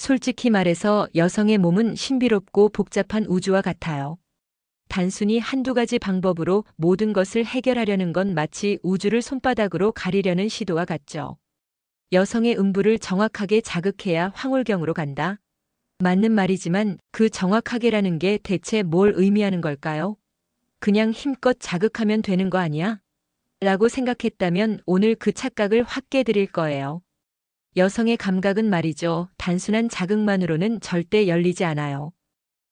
솔직히 말해서 여성의 몸은 신비롭고 복잡한 우주와 같아요. 단순히 한두 가지 방법으로 모든 것을 해결하려는 건 마치 우주를 손바닥으로 가리려는 시도와 같죠. 여성의 음부를 정확하게 자극해야 황홀경으로 간다. 맞는 말이지만 그 정확하게라는 게 대체 뭘 의미하는 걸까요? 그냥 힘껏 자극하면 되는 거 아니야? 라고 생각했다면 오늘 그 착각을 확 깨드릴 거예요. 여성의 감각은 말이죠. 단순한 자극만으로는 절대 열리지 않아요.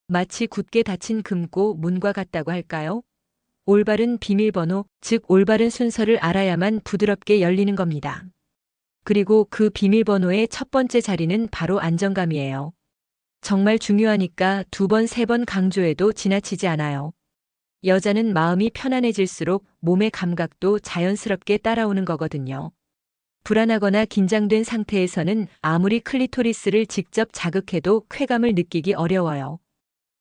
마치 굳게 닫힌 금고 문과 같다고 할까요? 올바른 비밀번호, 즉 올바른 순서를 알아야만 부드럽게 열리는 겁니다. 그리고 그 비밀번호의 첫 번째 자리는 바로 안정감이에요. 정말 중요하니까 두 번, 세 번 강조해도 지나치지 않아요. 여자는 마음이 편안해질수록 몸의 감각도 자연스럽게 따라오는 거거든요. 불안하거나 긴장된 상태에서는 아무리 클리토리스를 직접 자극해도 쾌감을 느끼기 어려워요.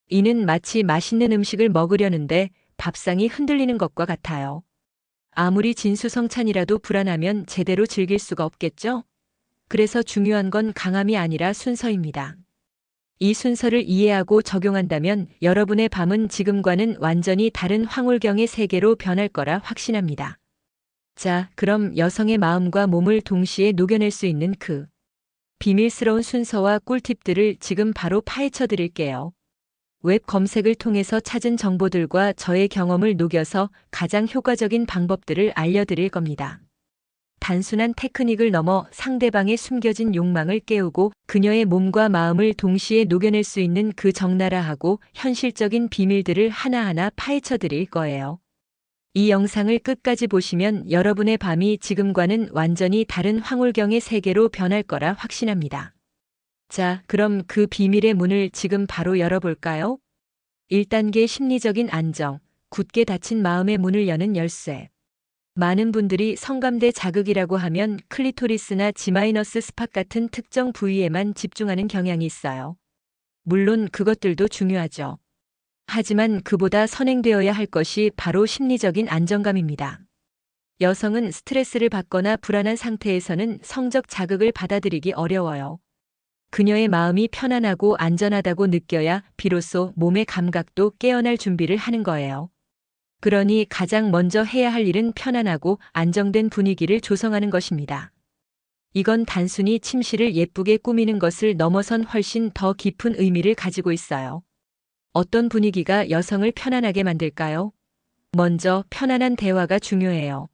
이는 마치 맛있는 음식을 먹으려는데 밥상이 흔들리는 것과 같아요. 아무리 진수성찬이라도 불안하면 제대로 즐길 수가 없겠죠? 그래서 중요한 건 강함이 아니라 순서입니다. 이 순서를 이해하고 적용한다면 여러분의 밤은 지금과는 완전히 다른 황홀경의 세계로 변할 거라 확신합니다. 자, 그럼 여성의 마음과 몸을 동시에 녹여낼 수 있는 그 비밀스러운 순서와 꿀팁들을 지금 바로 파헤쳐 드릴게요. 웹 검색을 통해서 찾은 정보들과 저의 경험을 녹여서 가장 효과적인 방법들을 알려드릴 겁니다. 단순한 테크닉을 넘어 상대방의 숨겨진 욕망을 깨우고 그녀의 몸과 마음을 동시에 녹여낼 수 있는 그 적나라하고 현실적인 비밀들을 하나하나 파헤쳐 드릴 거예요. 이 영상을 끝까지 보시면 여러분의 밤이 지금과는 완전히 다른 황홀경의 세계로 변할 거라 확신합니다. 자, 그럼 그 비밀의 문을 지금 바로 열어볼까요? 1단계 심리적인 안정, 굳게 닫힌 마음의 문을 여는 열쇠. 많은 분들이 성감대 자극이라고 하면 클리토리스나 지마이너스 스팟 같은 특정 부위에만 집중하는 경향이 있어요. 물론 그것들도 중요하죠. 하지만 그보다 선행되어야 할 것이 바로 심리적인 안정감입니다. 여성은 스트레스를 받거나 불안한 상태에서는 성적 자극을 받아들이기 어려워요. 그녀의 마음이 편안하고 안전하다고 느껴야 비로소 몸의 감각도 깨어날 준비를 하는 거예요. 그러니 가장 먼저 해야 할 일은 편안하고 안정된 분위기를 조성하는 것입니다. 이건 단순히 침실을 예쁘게 꾸미는 것을 넘어선 훨씬 더 깊은 의미를 가지고 있어요. 어떤 분위기가 여성을 편안하게 만들까요? 먼저 편안한 대화가 중요해요.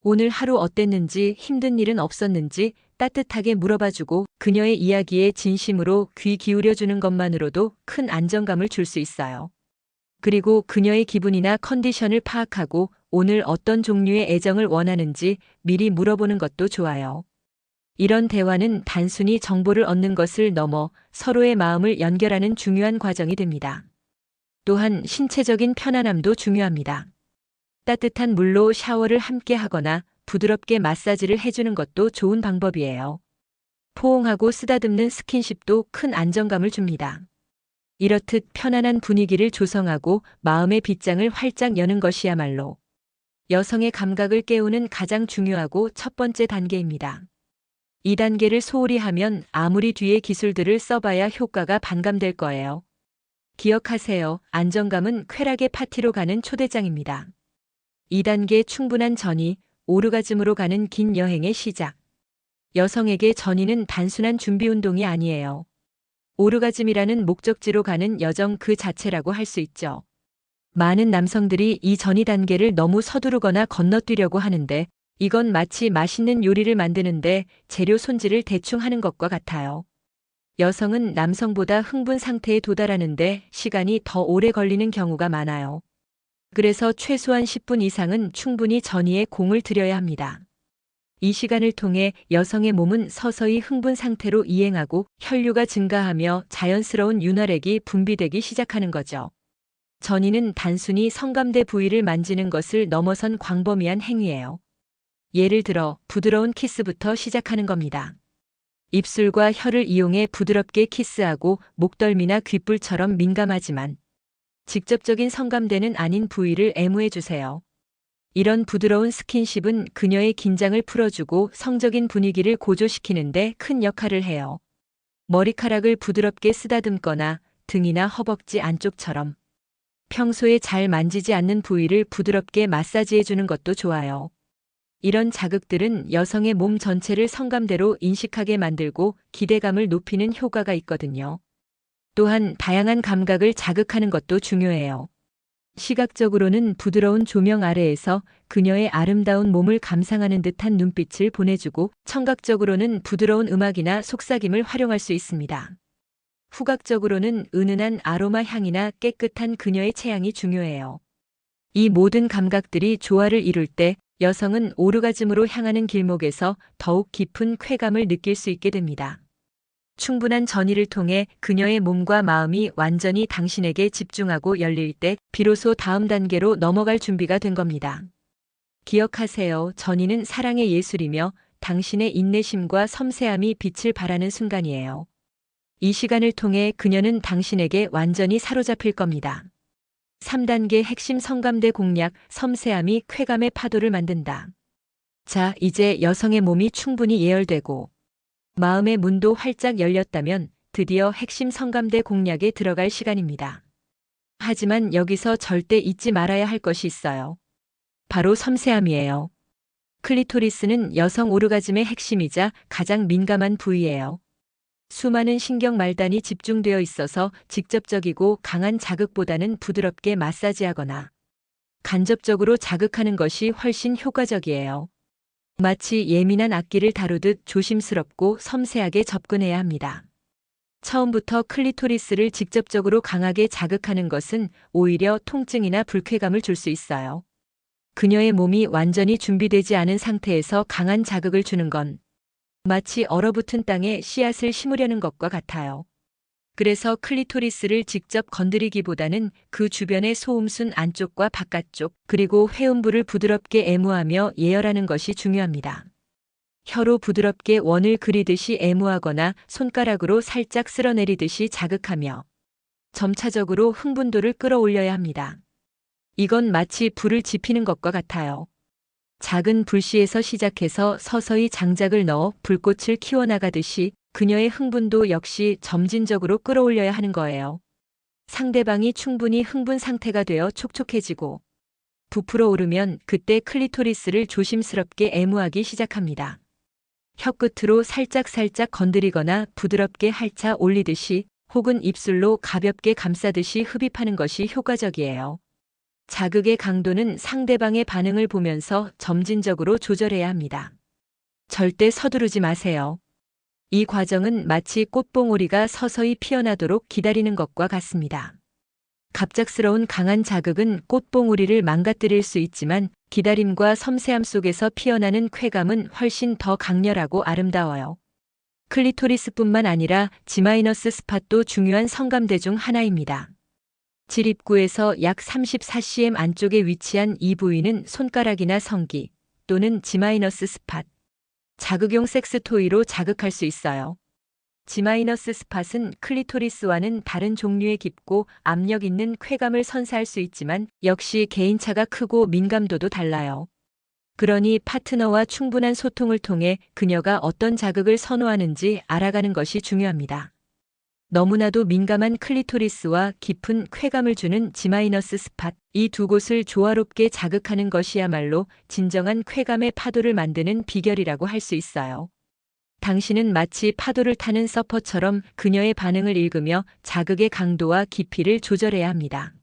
오늘 하루 어땠는지, 힘든 일은 없었는지 따뜻하게 물어봐주고 그녀의 이야기에 진심으로 귀 기울여주는 것만으로도 큰 안정감을 줄 수 있어요. 그리고 그녀의 기분이나 컨디션을 파악하고 오늘 어떤 종류의 애정을 원하는지 미리 물어보는 것도 좋아요. 이런 대화는 단순히 정보를 얻는 것을 넘어 서로의 마음을 연결하는 중요한 과정이 됩니다. 또한 신체적인 편안함도 중요합니다. 따뜻한 물로 샤워를 함께 하거나 부드럽게 마사지를 해주는 것도 좋은 방법이에요. 포옹하고 쓰다듬는 스킨십도 큰 안정감을 줍니다. 이렇듯 편안한 분위기를 조성하고 마음의 빗장을 활짝 여는 것이야말로 여성의 감각을 깨우는 가장 중요하고 첫 번째 단계입니다. 이 단계를 소홀히 하면 아무리 뒤에 기술들을 써봐야 효과가 반감될 거예요. 기억하세요. 안정감은 쾌락의 파티로 가는 초대장입니다. 2단계 충분한 전이, 오르가즘으로 가는 긴 여행의 시작. 여성에게 전이는 단순한 준비 운동이 아니에요. 오르가즘이라는 목적지로 가는 여정 그 자체라고 할 수 있죠. 많은 남성들이 이 전이 단계를 너무 서두르거나 건너뛰려고 하는데 이건 마치 맛있는 요리를 만드는데 재료 손질을 대충 하는 것과 같아요. 여성은 남성보다 흥분 상태에 도달하는데 시간이 더 오래 걸리는 경우가 많아요. 그래서 최소한 10분 이상은 충분히 전이에 공을 들여야 합니다. 이 시간을 통해 여성의 몸은 서서히 흥분 상태로 이행하고 혈류가 증가하며 자연스러운 윤활액이 분비되기 시작하는 거죠. 전이는 단순히 성감대 부위를 만지는 것을 넘어선 광범위한 행위예요. 예를 들어 부드러운 키스부터 시작하는 겁니다. 입술과 혀를 이용해 부드럽게 키스하고 목덜미나 귓불처럼 민감하지만 직접적인 성감대는 아닌 부위를 애무해 주세요. 이런 부드러운 스킨십은 그녀의 긴장을 풀어주고 성적인 분위기를 고조시키는데 큰 역할을 해요. 머리카락을 부드럽게 쓰다듬거나 등이나 허벅지 안쪽처럼 평소에 잘 만지지 않는 부위를 부드럽게 마사지해 주는 것도 좋아요. 이런 자극들은 여성의 몸 전체를 성감대로 인식하게 만들고 기대감을 높이는 효과가 있거든요. 또한 다양한 감각을 자극하는 것도 중요해요. 시각적으로는 부드러운 조명 아래에서 그녀의 아름다운 몸을 감상하는 듯한 눈빛을 보내주고, 청각적으로는 부드러운 음악이나 속삭임을 활용할 수 있습니다. 후각적으로는 은은한 아로마 향이나 깨끗한 그녀의 체향이 중요해요. 이 모든 감각들이 조화를 이룰 때 여성은 오르가즘으로 향하는 길목에서 더욱 깊은 쾌감을 느낄 수 있게 됩니다. 충분한 전이를 통해 그녀의 몸과 마음이 완전히 당신에게 집중하고 열릴 때 비로소 다음 단계로 넘어갈 준비가 된 겁니다. 기억하세요. 전이는 사랑의 예술이며 당신의 인내심과 섬세함이 빛을 발하는 순간이에요. 이 시간을 통해 그녀는 당신에게 완전히 사로잡힐 겁니다. 3단계 핵심 성감대 공략, 섬세함이 쾌감의 파도를 만든다. 자, 이제 여성의 몸이 충분히 예열되고 마음의 문도 활짝 열렸다면 드디어 핵심 성감대 공략에 들어갈 시간입니다. 하지만 여기서 절대 잊지 말아야 할 것이 있어요. 바로 섬세함이에요. 클리토리스는 여성 오르가즘의 핵심이자 가장 민감한 부위예요. 수많은 신경 말단이 집중되어 있어서 직접적이고 강한 자극보다는 부드럽게 마사지하거나 간접적으로 자극하는 것이 훨씬 효과적이에요. 마치 예민한 악기를 다루듯 조심스럽고 섬세하게 접근해야 합니다. 처음부터 클리토리스를 직접적으로 강하게 자극하는 것은 오히려 통증이나 불쾌감을 줄 수 있어요. 그녀의 몸이 완전히 준비되지 않은 상태에서 강한 자극을 주는 건 마치 얼어붙은 땅에 씨앗을 심으려는 것과 같아요. 그래서 클리토리스를 직접 건드리기보다는 그 주변의 소음순 안쪽과 바깥쪽, 그리고 회음부를 부드럽게 애무하며 예열하는 것이 중요합니다. 혀로 부드럽게 원을 그리듯이 애무하거나 손가락으로 살짝 쓸어내리듯이 자극하며 점차적으로 흥분도를 끌어올려야 합니다. 이건 마치 불을 지피는 것과 같아요. 작은 불씨에서 시작해서 서서히 장작을 넣어 불꽃을 키워나가듯이 그녀의 흥분도 역시 점진적으로 끌어올려야 하는 거예요. 상대방이 충분히 흥분 상태가 되어 촉촉해지고 부풀어 오르면 그때 클리토리스를 조심스럽게 애무하기 시작합니다. 혀끝으로 살짝살짝 건드리거나 부드럽게 핥아 올리듯이 혹은 입술로 가볍게 감싸듯이 흡입하는 것이 효과적이에요. 자극의 강도는 상대방의 반응을 보면서 점진적으로 조절해야 합니다. 절대 서두르지 마세요. 이 과정은 마치 꽃봉오리가 서서히 피어나도록 기다리는 것과 같습니다. 갑작스러운 강한 자극은 꽃봉오리를 망가뜨릴 수 있지만 기다림과 섬세함 속에서 피어나는 쾌감은 훨씬 더 강렬하고 아름다워요. 클리토리스뿐만 아니라 G- 스팟도 중요한 성감대 중 하나입니다. 질입구에서 약 34cm 안쪽에 위치한 이 부위는 손가락이나 성기 또는 G- 스팟, 자극용 섹스 토이로 자극할 수 있어요. G- 스팟은 클리토리스와는 다른 종류의 깊고 압력 있는 쾌감을 선사할 수 있지만 역시 개인차가 크고 민감도도 달라요. 그러니 파트너와 충분한 소통을 통해 그녀가 어떤 자극을 선호하는지 알아가는 것이 중요합니다. 너무나도 민감한 클리토리스와 깊은 쾌감을 주는 G- 스팟, 이 두 곳을 조화롭게 자극하는 것이야말로 진정한 쾌감의 파도를 만드는 비결이라고 할 수 있어요. 당신은 마치 파도를 타는 서퍼처럼 그녀의 반응을 읽으며 자극의 강도와 깊이를 조절해야 합니다.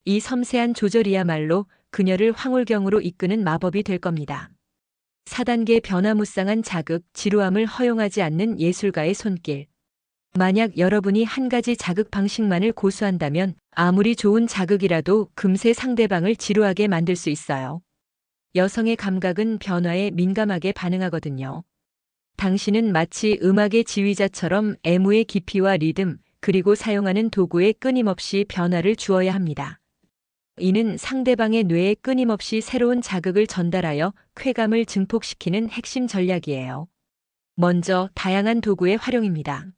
이 섬세한 조절이야말로 그녀를 황홀경으로 이끄는 마법이 될 겁니다. 4단계 변화무쌍한 자극, 지루함을 허용하지 않는 예술가의 손길. 만약 여러분이 한 가지 자극 방식만을 고수한다면 아무리 좋은 자극이라도 금세 상대방을 지루하게 만들 수 있어요. 여성의 감각은 변화에 민감하게 반응하거든요. 당신은 마치 음악의 지휘자처럼 애무의 깊이와 리듬, 그리고 사용하는 도구에 끊임없이 변화를 주어야 합니다. 이는 상대방의 뇌에 끊임없이 새로운 자극을 전달하여 쾌감을 증폭시키는 핵심 전략이에요. 먼저 다양한 도구의 활용입니다.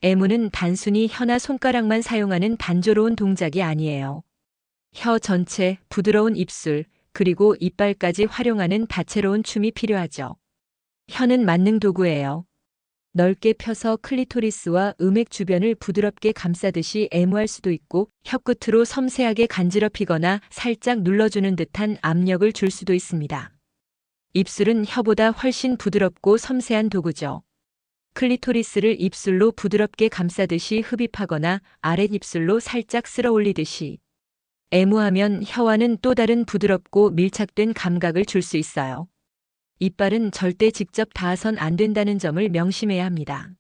애무는 단순히 혀나 손가락만 사용하는 단조로운 동작이 아니에요. 혀 전체, 부드러운 입술, 그리고 이빨까지 활용하는 다채로운 춤이 필요하죠. 혀는 만능 도구예요. 넓게 펴서 클리토리스와 음액 주변을 부드럽게 감싸듯이 애무할 수도 있고 혀끝으로 섬세하게 간지럽히거나 살짝 눌러주는 듯한 압력을 줄 수도 있습니다. 입술은 혀보다 훨씬 부드럽고 섬세한 도구죠. 클리토리스를 입술로 부드럽게 감싸듯이 흡입하거나 아랫입술로 살짝 쓸어 올리듯이 애무하면 혀와는 또 다른 부드럽고 밀착된 감각을 줄 수 있어요. 이빨은 절대 직접 닿아선 안 된다는 점을 명심해야 합니다.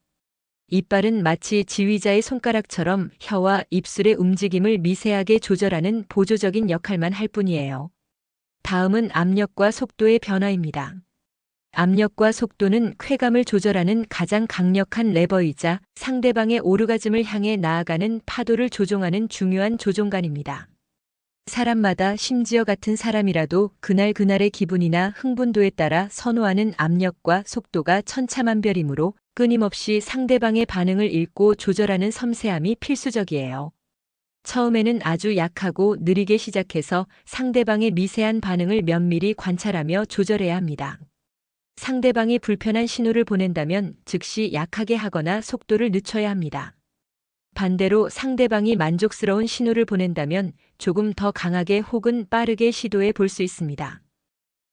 이빨은 마치 지휘자의 손가락처럼 혀와 입술의 움직임을 미세하게 조절하는 보조적인 역할만 할 뿐이에요. 다음은 압력과 속도의 변화입니다. 압력과 속도는 쾌감을 조절하는 가장 강력한 레버이자 상대방의 오르가즘을 향해 나아가는 파도를 조종하는 중요한 조종관입니다. 사람마다 심지어 같은 사람이라도 그날그날의 기분이나 흥분도에 따라 선호하는 압력과 속도가 천차만별이므로 끊임없이 상대방의 반응을 읽고 조절하는 섬세함이 필수적이에요. 처음에는 아주 약하고 느리게 시작해서 상대방의 미세한 반응을 면밀히 관찰하며 조절해야 합니다. 상대방이 불편한 신호를 보낸다면 즉시 약하게 하거나 속도를 늦춰야 합니다. 반대로 상대방이 만족스러운 신호를 보낸다면 조금 더 강하게 혹은 빠르게 시도해 볼 수 있습니다.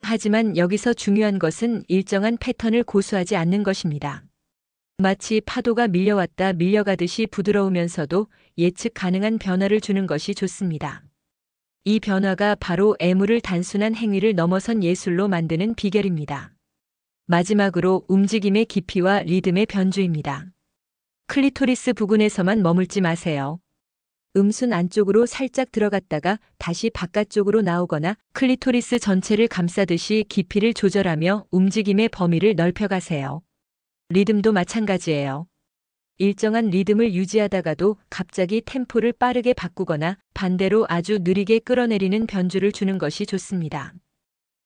하지만 여기서 중요한 것은 일정한 패턴을 고수하지 않는 것입니다. 마치 파도가 밀려왔다 밀려가듯이 부드러우면서도 예측 가능한 변화를 주는 것이 좋습니다. 이 변화가 바로 애무를 단순한 행위를 넘어선 예술로 만드는 비결입니다. 마지막으로 움직임의 깊이와 리듬의 변주입니다. 클리토리스 부근에서만 머물지 마세요. 음순 안쪽으로 살짝 들어갔다가 다시 바깥쪽으로 나오거나 클리토리스 전체를 감싸듯이 깊이를 조절하며 움직임의 범위를 넓혀가세요. 리듬도 마찬가지예요. 일정한 리듬을 유지하다가도 갑자기 템포를 빠르게 바꾸거나 반대로 아주 느리게 끌어내리는 변주를 주는 것이 좋습니다.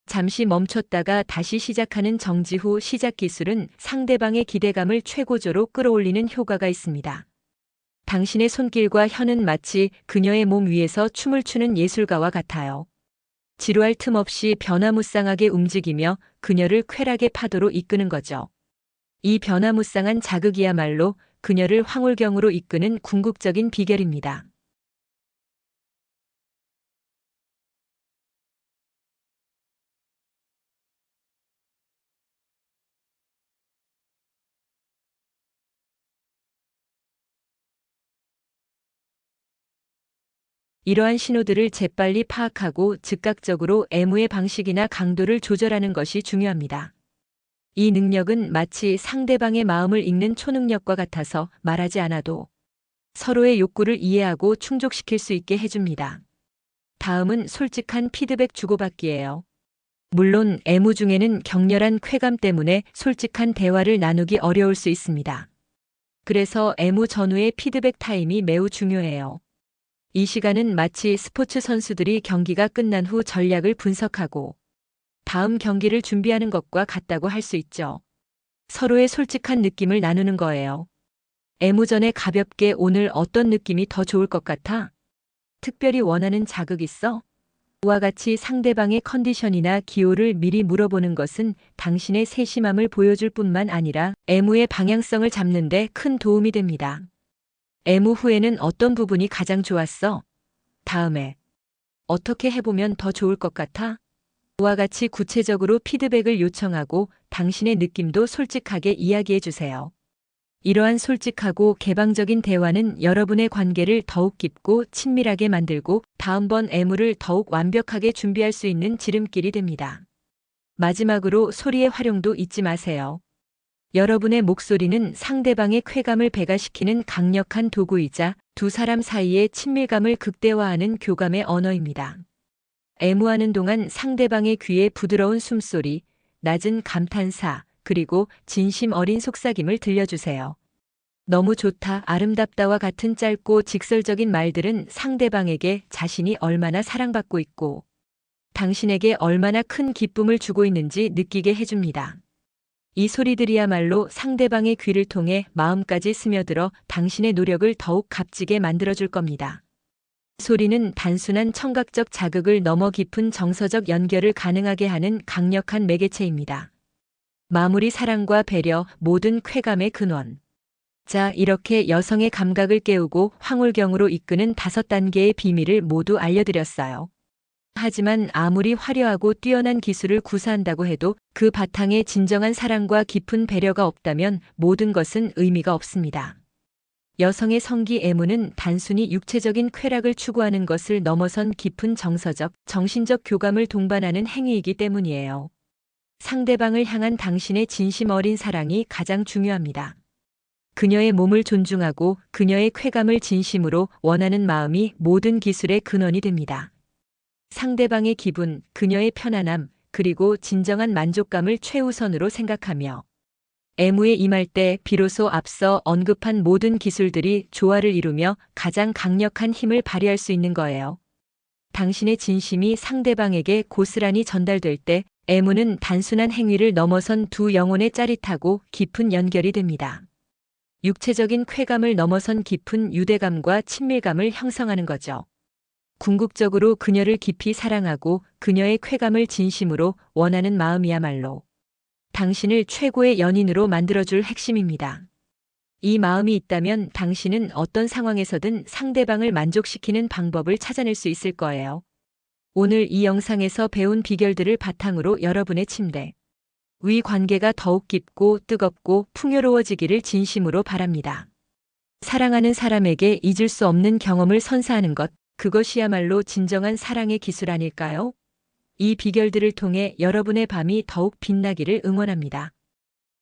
잠시 멈췄다가 다시 시작하는 정지 후 시작 기술은 상대방의 기대감을 최고조로 끌어올리는 효과가 있습니다. 당신의 손길과 혀는 마치 그녀의 몸 위에서 춤을 추는 예술가와 같아요. 지루할 틈 없이 변화무쌍하게 움직이며 그녀를 쾌락의 파도로 이끄는 거죠. 이 변화무쌍한 자극이야말로 그녀를 황홀경으로 이끄는 궁극적인 비결입니다. 이러한 신호들을 재빨리 파악하고 즉각적으로 애무의 방식이나 강도를 조절하는 것이 중요합니다. 이 능력은 마치 상대방의 마음을 읽는 초능력과 같아서 말하지 않아도 서로의 욕구를 이해하고 충족시킬 수 있게 해줍니다. 다음은 솔직한 피드백 주고받기예요. 물론 애무 중에는 격렬한 쾌감 때문에 솔직한 대화를 나누기 어려울 수 있습니다. 그래서 애무 전후의 피드백 타임이 매우 중요해요. 이 시간은 마치 스포츠 선수들이 경기가 끝난 후 전략을 분석하고 다음 경기를 준비하는 것과 같다고 할 수 있죠. 서로의 솔직한 느낌을 나누는 거예요. 애무 전에 가볍게 오늘 어떤 느낌이 더 좋을 것 같아? 특별히 원하는 자극 있어? 와 같이 상대방의 컨디션이나 기호를 미리 물어보는 것은 당신의 세심함을 보여줄 뿐만 아니라 애무의 방향성을 잡는 데 큰 도움이 됩니다. 애무 후에는 어떤 부분이 가장 좋았어? 다음에 어떻게 해보면 더 좋을 것 같아? 와 같이 구체적으로 피드백을 요청하고 당신의 느낌도 솔직하게 이야기해 주세요. 이러한 솔직하고 개방적인 대화는 여러분의 관계를 더욱 깊고 친밀하게 만들고 다음번 애무를 더욱 완벽하게 준비할 수 있는 지름길이 됩니다. 마지막으로 소리의 활용도 잊지 마세요. 여러분의 목소리는 상대방의 쾌감을 배가시키는 강력한 도구이자 두 사람 사이의 친밀감을 극대화하는 교감의 언어입니다. 애무하는 동안 상대방의 귀에 부드러운 숨소리, 낮은 감탄사, 그리고 진심 어린 속삭임을 들려주세요. 너무 좋다, 아름답다와 같은 짧고 직설적인 말들은 상대방에게 자신이 얼마나 사랑받고 있고 당신에게 얼마나 큰 기쁨을 주고 있는지 느끼게 해줍니다. 이 소리들이야말로 상대방의 귀를 통해 마음까지 스며들어 당신의 노력을 더욱 값지게 만들어줄 겁니다. 소리는 단순한 청각적 자극을 넘어 깊은 정서적 연결을 가능하게 하는 강력한 매개체입니다. 마무리 사랑과 배려, 모든 쾌감의 근원. 자, 이렇게 여성의 감각을 깨우고 황홀경으로 이끄는 5단계의 비밀을 모두 알려드렸어요. 하지만 아무리 화려하고 뛰어난 기술을 구사한다고 해도 그 바탕에 진정한 사랑과 깊은 배려가 없다면 모든 것은 의미가 없습니다. 여성의 성기 애무는 단순히 육체적인 쾌락을 추구하는 것을 넘어선 깊은 정서적, 정신적 교감을 동반하는 행위이기 때문이에요. 상대방을 향한 당신의 진심 어린 사랑이 가장 중요합니다. 그녀의 몸을 존중하고 그녀의 쾌감을 진심으로 원하는 마음이 모든 기술의 근원이 됩니다. 상대방의 기분, 그녀의 편안함, 그리고 진정한 만족감을 최우선으로 생각하며 애무에 임할 때 비로소 앞서 언급한 모든 기술들이 조화를 이루며 가장 강력한 힘을 발휘할 수 있는 거예요. 당신의 진심이 상대방에게 고스란히 전달될 때 애무는 단순한 행위를 넘어선 두 영혼의 짜릿하고 깊은 연결이 됩니다. 육체적인 쾌감을 넘어선 깊은 유대감과 친밀감을 형성하는 거죠. 궁극적으로 그녀를 깊이 사랑하고 그녀의 쾌감을 진심으로 원하는 마음이야말로 당신을 최고의 연인으로 만들어줄 핵심입니다. 이 마음이 있다면 당신은 어떤 상황에서든 상대방을 만족시키는 방법을 찾아낼 수 있을 거예요. 오늘 이 영상에서 배운 비결들을 바탕으로 여러분의 침대 위 관계가 더욱 깊고 뜨겁고 풍요로워지기를 진심으로 바랍니다. 사랑하는 사람에게 잊을 수 없는 경험을 선사하는 것, 그것이야말로 진정한 사랑의 기술 아닐까요? 이 비결들을 통해 여러분의 밤이 더욱 빛나기를 응원합니다.